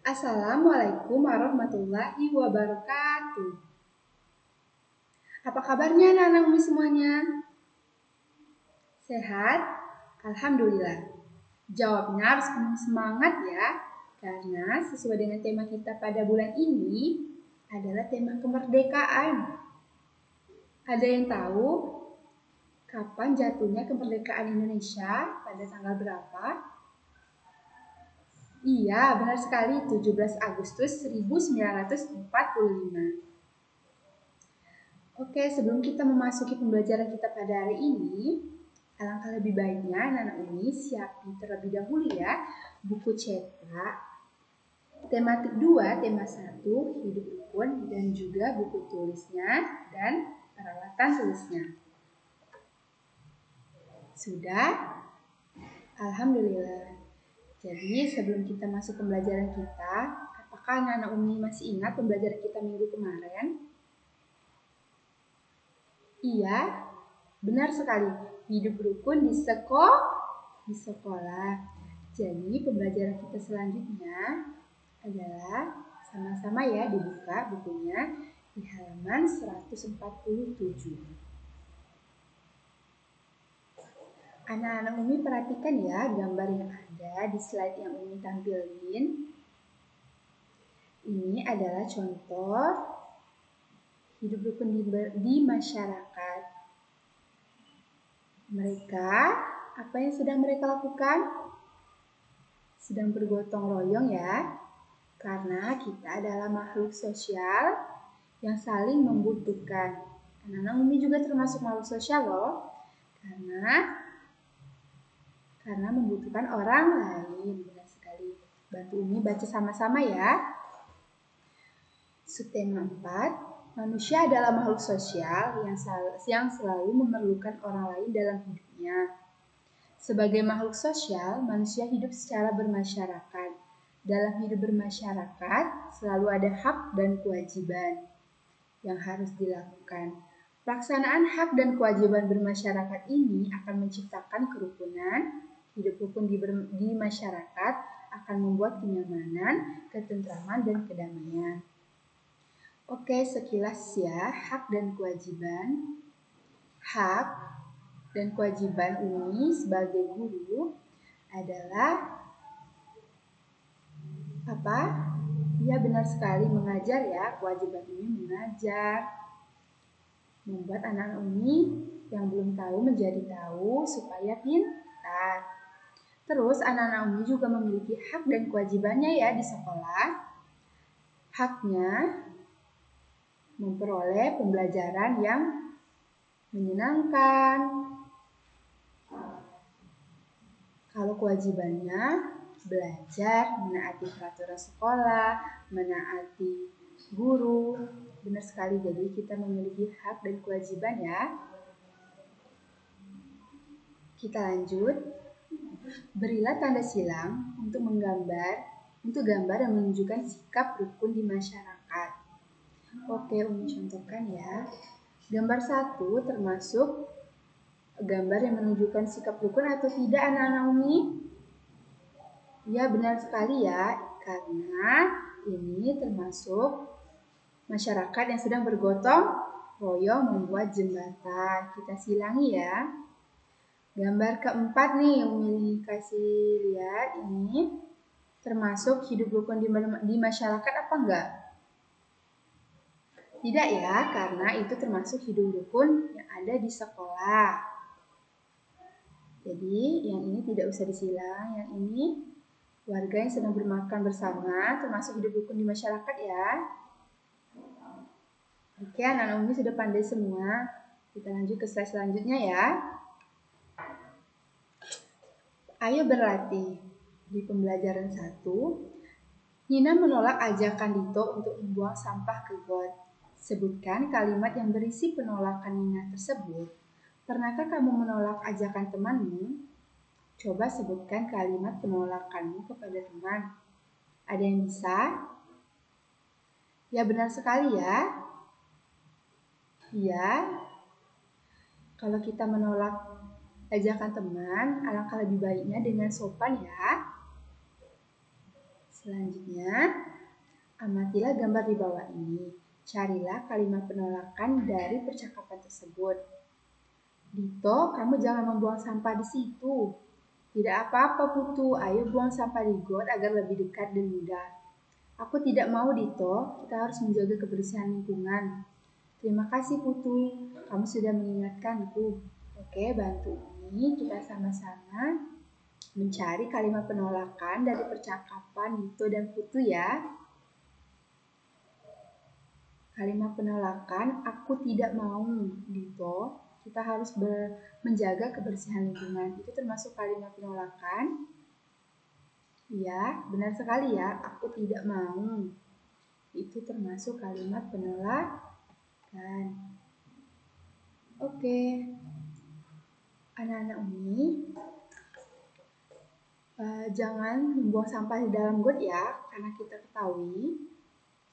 Assalamualaikum warahmatullahi wabarakatuh. Apa kabarnya anak-anak Umi semuanya? Sehat? Alhamdulillah. Jawabnya harus penuh semangat ya, karena sesuai dengan tema kita pada bulan ini adalah tema kemerdekaan. Ada yang tahu kapan jatuhnya kemerdekaan Indonesia? Pada tanggal berapa? Iya, benar sekali, 17 Agustus 1945. Oke, sebelum kita memasuki pembelajaran kita pada hari ini, alangkah lebih baiknya anak-anak Umi siapin terlebih dahulu ya buku cetak, tematik 2, tema 1, hidup rukun, dan juga buku tulisnya dan peralatan tulisnya. Sudah? Alhamdulillah. Jadi sebelum kita masuk pembelajaran kita, apakah anak-anak Umi masih ingat pembelajaran kita minggu kemarin? Iya, benar sekali. Hidup rukun di sekolah. Jadi pembelajaran kita selanjutnya adalah sama-sama ya dibuka bukunya di halaman 147. Anak-anak Umi perhatikan ya gambar yang ada di slide yang Umi tampilin. Ini adalah contoh hidup rukun di masyarakat. Mereka, apa yang sedang mereka lakukan? Sedang bergotong royong ya, karena kita adalah makhluk sosial yang saling membutuhkan. Anak-anak Umi juga termasuk makhluk sosial loh, karena membutuhkan orang lain. Benar sekali. Bantu Umi baca sama-sama ya. Subtema 4, manusia adalah makhluk sosial yang selalu memerlukan orang lain dalam hidupnya. Sebagai makhluk sosial, manusia hidup secara bermasyarakat. Dalam hidup bermasyarakat, selalu ada hak dan kewajiban yang harus dilakukan. Pelaksanaan hak dan kewajiban bermasyarakat ini akan menciptakan kerukunan. Hidup rukun di masyarakat akan membuat kenyamanan, ketentraman, dan kedamaian. Oke, sekilas ya, hak dan kewajiban. Hak dan kewajiban Umi sebagai guru adalah apa? Ya, benar sekali, mengajar ya. Kewajiban Umi mengajar. Membuat anak-anak Umi yang belum tahu menjadi tahu supaya pintar. Terus anak-anak Umi juga memiliki hak dan kewajibannya ya di sekolah. Haknya memperoleh pembelajaran yang menyenangkan. Kalau kewajibannya belajar, menaati peraturan sekolah, menaati guru. Benar sekali, jadi kita memiliki hak dan kewajiban ya. Kita lanjut. Berilah tanda silang untuk gambar yang menunjukkan sikap rukun di masyarakat. Oke, Umi contohkan ya. Gambar 1 termasuk gambar yang menunjukkan sikap rukun atau tidak anak-anak Umi? Ya, benar sekali ya, karena ini termasuk masyarakat yang sedang bergotong royong membuat jembatan. Kita silangi ya. Gambar keempat nih, Umi kasih lihat ini termasuk hidup rukun di masyarakat apa enggak? Tidak ya, karena itu termasuk hidup rukun yang ada di sekolah. Jadi yang ini tidak usah disilang, yang ini warga yang sedang bermakan bersama termasuk hidup rukun di masyarakat ya. Oke, anak-anak Umi sudah pandai semua. Kita lanjut ke slide selanjutnya ya. Ayo berlatih. Di pembelajaran 1, Nina menolak ajakan Dito untuk membuang sampah ke got. Sebutkan kalimat yang berisi penolakan Nina tersebut. Pernahkah kamu menolak ajakan temanmu? Coba sebutkan kalimat penolakanmu kepada teman. Ada yang bisa? Ya, benar sekali ya. Iya. Kalau kita menolak ajakan teman, alangkah lebih baiknya dengan sopan ya. Selanjutnya, amatilah gambar di bawah ini. Carilah kalimat penolakan dari percakapan tersebut. Dito, kamu jangan membuang sampah di situ. Tidak apa-apa, Putu. Ayo buang sampah di got agar lebih dekat dan mudah. Aku tidak mau, Dito. Kita harus menjaga kebersihan lingkungan. Terima kasih, Putu. Kamu sudah mengingatkanku. Oke, bantu ini kita sama-sama mencari kalimat penolakan dari percakapan Dito dan Putu ya. Kalimat penolakan, aku tidak mau, Dito. Kita harus menjaga kebersihan lingkungan. Itu termasuk kalimat penolakan. Ya, benar sekali ya. Aku tidak mau. Itu termasuk kalimat penolakan. Oke. Anak-anak Umi, jangan membuang sampah di dalam got ya, karena kita ketahui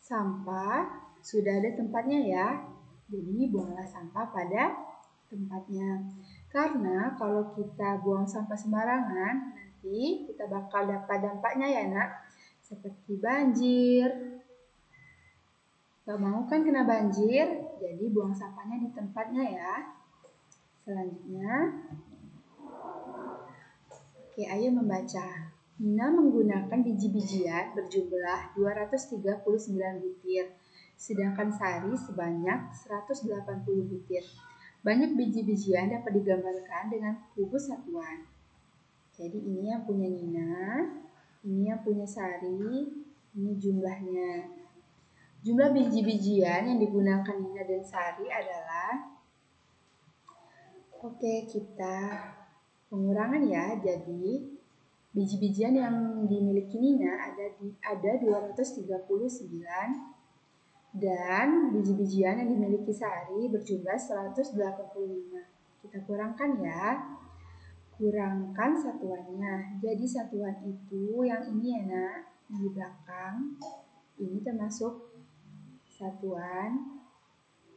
sampah sudah ada tempatnya ya. Jadi buanglah sampah pada tempatnya. Karena kalau kita buang sampah sembarangan, nanti kita bakal dapat dampaknya ya nak. Seperti banjir. Gak mau kan kena banjir, jadi buang sampahnya di tempatnya ya. Selanjutnya, oke, ayo membaca. Nina menggunakan biji-bijian berjumlah 239 butir, sedangkan Sari sebanyak 180 butir. Banyak biji-bijian dapat digambarkan dengan kubus satuan. Jadi ini yang punya Nina, ini yang punya Sari, ini jumlahnya. Jumlah biji-bijian yang digunakan Nina dan Sari adalah, oke, kita pengurangan ya. Jadi biji-bijian yang dimiliki Nina ada 239 dan biji-bijian yang dimiliki Sari berjumlah 185. Kita kurangkan ya. Kurangkan satuannya. Jadi satuan itu yang ini ya nak, di belakang. Ini termasuk satuan.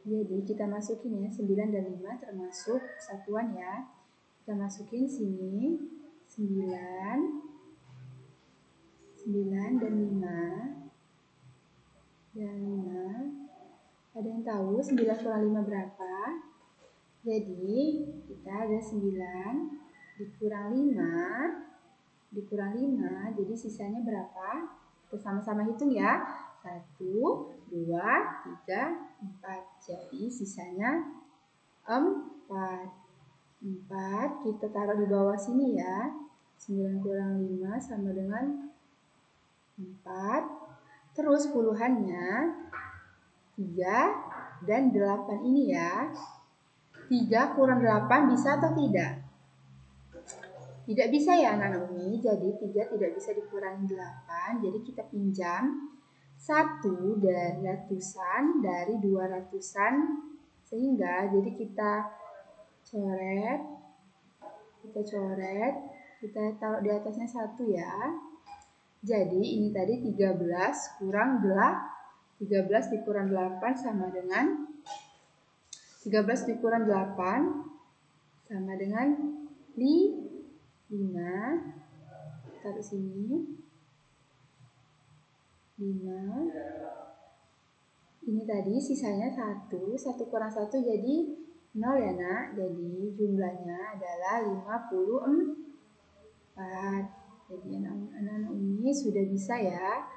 Jadi kita masukin ya, 9 dan 5 termasuk satuan ya. Kita masukin sini 9 dan 5. Ada yang tahu 9 kurang 5 berapa? Jadi kita ada 9 dikurang 5, jadi sisanya berapa? Kita sama-sama hitung ya. 1, 2, 3, 4. Jadi sisanya 4. 4 kita taruh di bawah sini ya. 9 kurang 5 sama dengan 4. Terus puluhannya 3 dan 8 ini ya. 3 kurang 8 bisa atau tidak? Tidak bisa ya anak-anak Umi, jadi 3 tidak bisa dikurangi 8. Jadi kita pinjam 1 dari ratusan dari 200-an. Sehingga jadi kita coret, kita taruh di atasnya 1 ya. Jadi ini tadi 13 kurang 13 dikurang 8 sama dengan 13 dikurang 8 sama dengan 5. Taruh sini 5. Ini tadi sisanya 1 kurang 1 jadi 0 ya nak. Jadi jumlahnya adalah 54. Jadi anak-anak Umi sudah bisa ya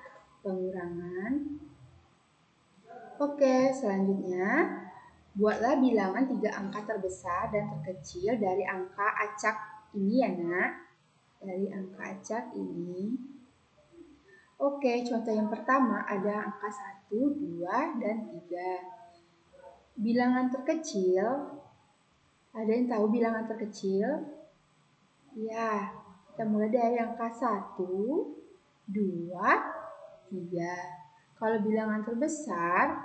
pengurangan. Oke, selanjutnya buatlah bilangan 3 angka terbesar dan terkecil dari angka acak ini ya nak. Dari angka acak ini. Oke, contoh yang pertama ada angka 1, 2, dan 3. Bilangan terkecil, ada yang tahu bilangan terkecil? Ya, kita mulai dari angka 1, 2, 3. Kalau bilangan terbesar,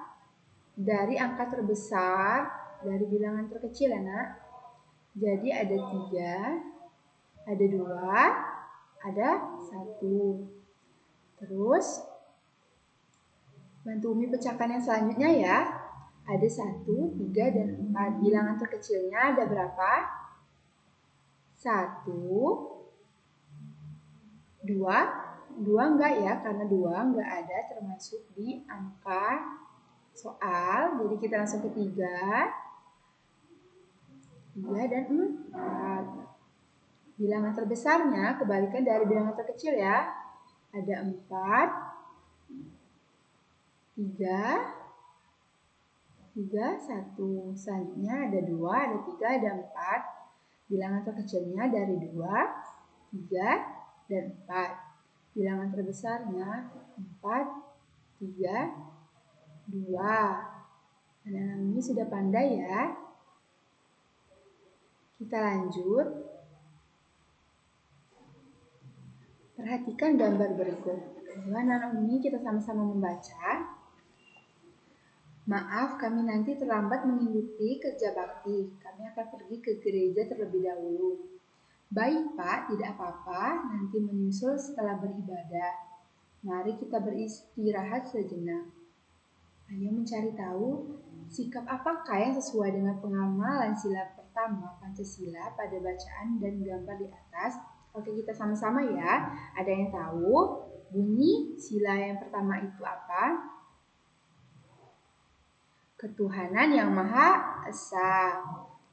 dari angka terbesar, dari bilangan terkecil ya nak. Jadi ada 3, ada 2, ada 1. Terus, bantu Umi pecahkan yang selanjutnya ya. Ada 1, 3, dan 4. Bilangan terkecilnya ada berapa? 1, 2, 2 enggak ya, karena 2 enggak ada termasuk di angka soal. Jadi kita langsung ke 3. 3 dan 4. Bilangan terbesarnya kebalikan dari bilangan terkecil ya. Ada 4, 3, 1. Selanjutnya ada 2, ada 3, ada 4. Bilangan terkecilnya dari 2, 3, dan 4. Bilangan terbesarnya 4, 3, 2. Anak-anak ini sudah pandai ya. Kita lanjut. Perhatikan gambar berikut. Anak-anak ini kita sama-sama membaca. Maaf, kami nanti terlambat mengikuti kerja bakti. Kami akan pergi ke gereja terlebih dahulu. Baik Pak, tidak apa-apa, nanti menyusul setelah beribadah. Mari kita beristirahat sejenak. Ayo mencari tahu, sikap apakah yang sesuai dengan pengamalan sila pertama Pancasila pada bacaan dan gambar di atas. Oke, kita sama-sama ya. Ada yang tahu bunyi sila yang pertama itu apa? Ketuhanan yang Maha Esa.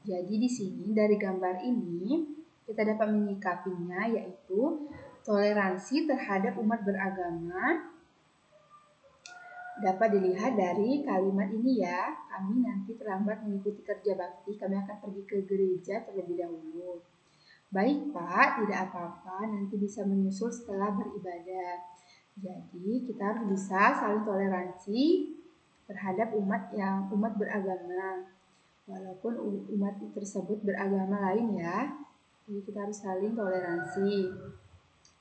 Jadi di sini dari gambar ini kita dapat menyikapinya yaitu toleransi terhadap umat beragama. Dapat dilihat dari kalimat ini ya. Kami nanti terlambat mengikuti kerja bakti, kami akan pergi ke gereja terlebih dahulu. Baik Pak, tidak apa-apa, nanti bisa menyusul setelah beribadah. Jadi kita harus bisa saling toleransi terhadap umat beragama. Walaupun umat tersebut beragama lain ya. Jadi kita harus saling toleransi.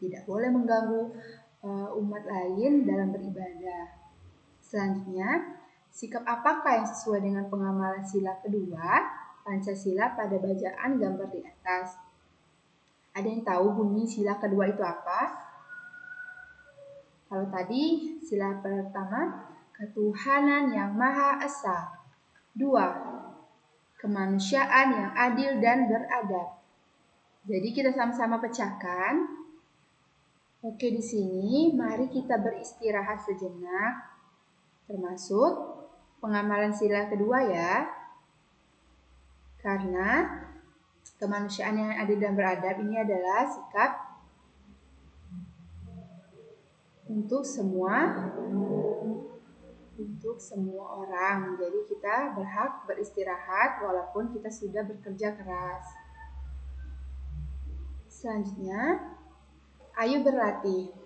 Tidak boleh mengganggu umat lain dalam beribadah. Selanjutnya, sikap apakah yang sesuai dengan pengamalan sila kedua Pancasila pada bacaan gambar di atas? Ada yang tahu bunyi sila kedua itu apa? Kalau tadi sila pertama, ketuhanan yang Maha Esa. 2, kemanusiaan yang adil dan beradab. Jadi kita sama-sama pecahkan. Oke, di sini mari kita beristirahat sejenak. Termasuk pengamalan sila kedua ya. Karena kemanusiaan yang adil dan beradab ini adalah sikap untuk semua orang. Jadi kita berhak beristirahat walaupun kita sudah bekerja keras. Selanjutnya, ayo berlatih.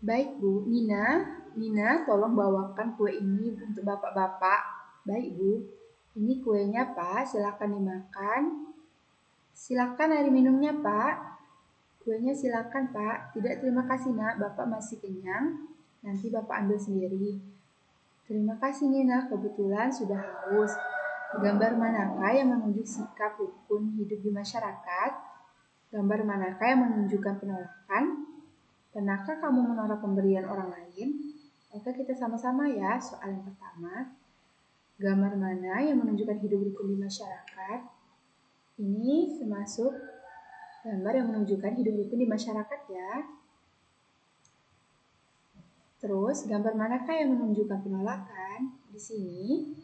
Baik Bu, Nina tolong bawakan kue ini untuk bapak-bapak. Baik Bu, ini kuenya Pak, silakan dimakan. Silakan air minumnya Pak. Kuenya silakan Pak. Tidak, terima kasih Nak, Bapak masih kenyang. Nanti Bapak ambil sendiri. Terima kasih Nina, kebetulan sudah haus. Gambar manakah yang menunjuk sikap rukun hidup di masyarakat? Gambar manakah yang menunjukkan penolakan? Pernahkah kamu menolak pemberian orang lain? Oke, kita sama-sama ya. Soal yang pertama. Gambar mana yang menunjukkan hidup rukun di masyarakat? Ini termasuk gambar yang menunjukkan hidup rukun di masyarakat ya. Terus, gambar manakah yang menunjukkan penolakan? Di sini,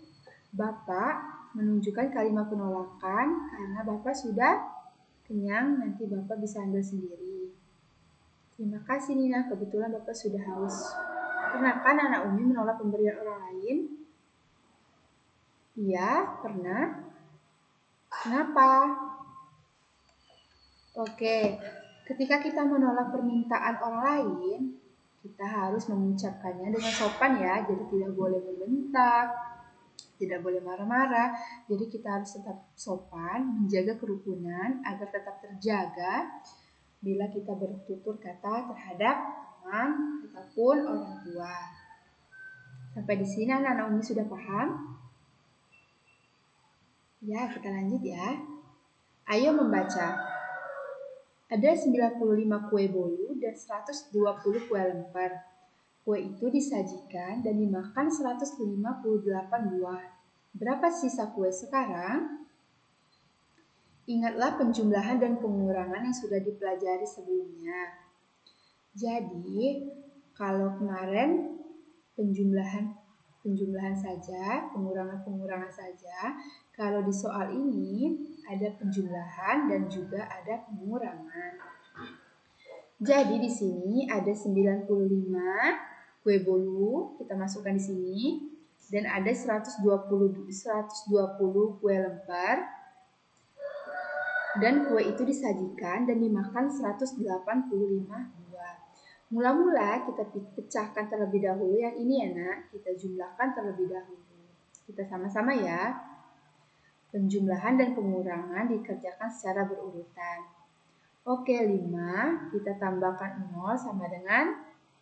Bapak menunjukkan kalimat penolakan karena Bapak sudah kenyang, nanti Bapak bisa ambil sendiri. Terima kasih Nina, kebetulan Bapak sudah haus. Pernahkah anak Umi menolak pemberian orang lain? Iya, pernah. Kenapa? Oke, ketika kita menolak permintaan orang lain, kita harus mengucapkannya dengan sopan ya, jadi tidak boleh membentak, tidak boleh marah-marah. Jadi kita harus tetap sopan, menjaga kerukunan agar tetap terjaga bila kita bertutur kata terhadap teman ataupun orang tua. Sampai di sini anak-anak Umi sudah paham? Ya, kita lanjut ya. Ayo membaca. Ada 95 kue bolu dan 120 kue lemper. Kue itu disajikan dan dimakan 158 buah. Berapa sisa kue sekarang? Ingatlah penjumlahan dan pengurangan yang sudah dipelajari sebelumnya. Jadi, kalau kemarin penjumlahan saja, pengurangan saja. Kalau di soal ini ada penjumlahan dan juga ada pengurangan. Jadi di sini ada 95 kue bolu, kita masukkan di sini, dan ada 120 kue lemper. Dan kue itu disajikan dan dimakan 185 buah. Mula-mula kita pecahkan terlebih dahulu yang ini ya nak, kita jumlahkan terlebih dahulu. Kita sama-sama ya. Penjumlahan dan pengurangan dikerjakan secara berurutan. Oke, 5 kita tambahkan 0 sama dengan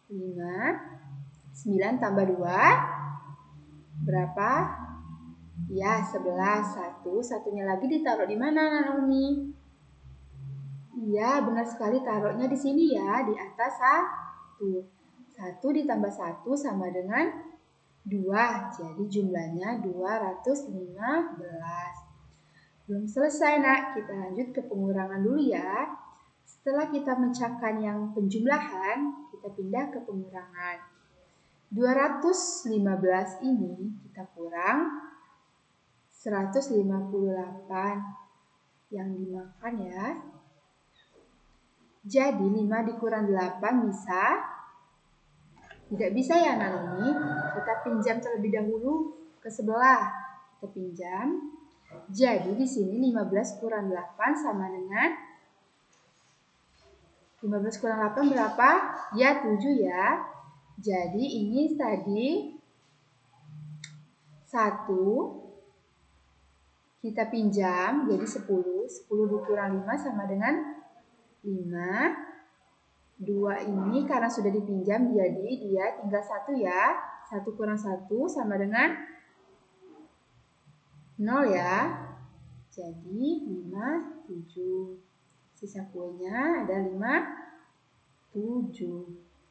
5. 9 tambah 2 berapa? Ya, 11. Satunya lagi ditaruh di mana, Naomi? Iya, benar sekali, taruhnya di sini ya, di atas 1. 1 ditambah 1 sama dengan 2. Jadi jumlahnya 215. Belum selesai, nak. Kita lanjut ke pengurangan dulu ya. Setelah kita mecahkan yang penjumlahan, kita pindah ke pengurangan. 215 ini kita kurang 158 yang dimakan ya. Jadi 5 dikurang 8 bisa? Tidak bisa ya Naomi. Kita pinjam terlebih dahulu ke sebelah. Kita pinjam. Jadi di sini 15 kurang 8 sama dengan 15 kurang 8 berapa? Ya 7 ya. Jadi ini tadi 1 kita pinjam jadi 10. 10 dikurang 5 sama dengan 5. 2 ini karena sudah dipinjam jadi dia tinggal 1 ya. 1 kurang 1 sama dengan 0 ya. Jadi 5, 7. Sisa kuenya ada 5, 7.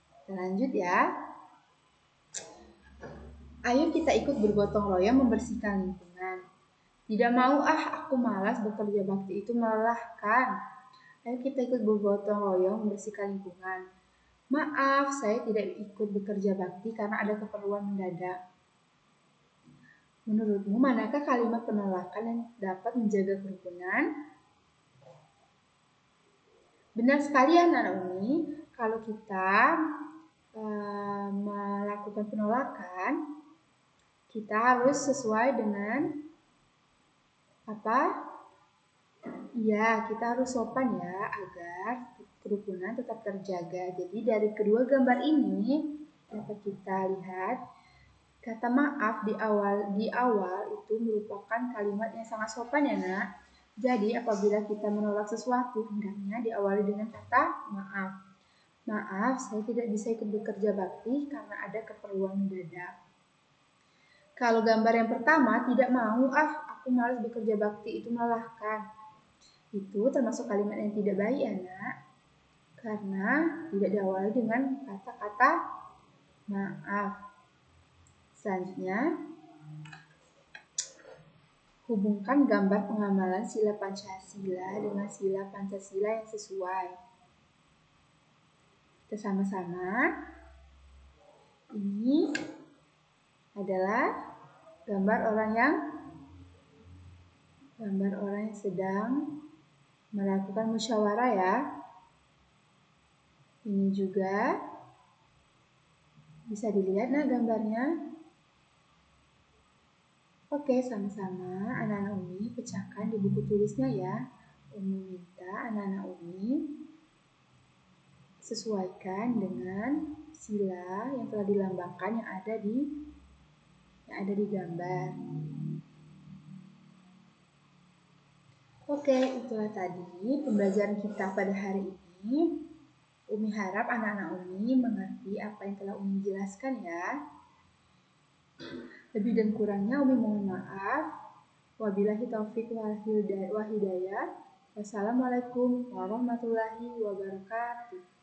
Kita lanjut ya. Ayo kita ikut bergotong royong membersihkan lingkungan. Tidak mau aku malas, bekerja bakti itu melelahkan. Ayo kita ikut bergotong royong membersihkan lingkungan. Maaf, saya tidak ikut bekerja bakti karena ada keperluan mendadak. Menurutmu manakah kalimat penolakan yang dapat menjaga kerukunan? Benar sekali ya Naomi, kalau kita melakukan penolakan, kita harus sesuai dengan apa? Ya, kita harus sopan ya agar kerukunan tetap terjaga. Jadi dari kedua gambar ini dapat kita lihat kata maaf di awal itu merupakan kalimat yang sangat sopan ya nak. Jadi apabila kita menolak sesuatu hendaknya diawali dengan kata maaf. Maaf, saya tidak bisa ikut bekerja bakti karena ada keperluan mendadak. Kalau gambar yang pertama tidak mau aku malas bekerja bakti itu melelahkan. Itu termasuk kalimat yang tidak baik ya nak. Karena tidak diawali dengan kata-kata maaf. Selanjutnya, hubungkan gambar pengamalan sila Pancasila dengan sila Pancasila yang sesuai. Kita sama-sama. Ini adalah gambar orang yang sedang melakukan musyawarah ya. Ini juga bisa dilihat nah gambarnya. Oke, sama-sama anak-anak Umi pecahkan di buku tulisnya ya. Umi minta anak-anak Umi sesuaikan dengan sila yang telah dilambangkan yang ada di gambar. Oke, itulah tadi pembelajaran kita pada hari ini. Umi harap anak-anak Umi mengerti apa yang telah Umi jelaskan ya. Lebih dan kurangnya Umi mohon maaf. Wabillahi taufiq wal hidayah. Wassalamualaikum warahmatullahi wabarakatuh.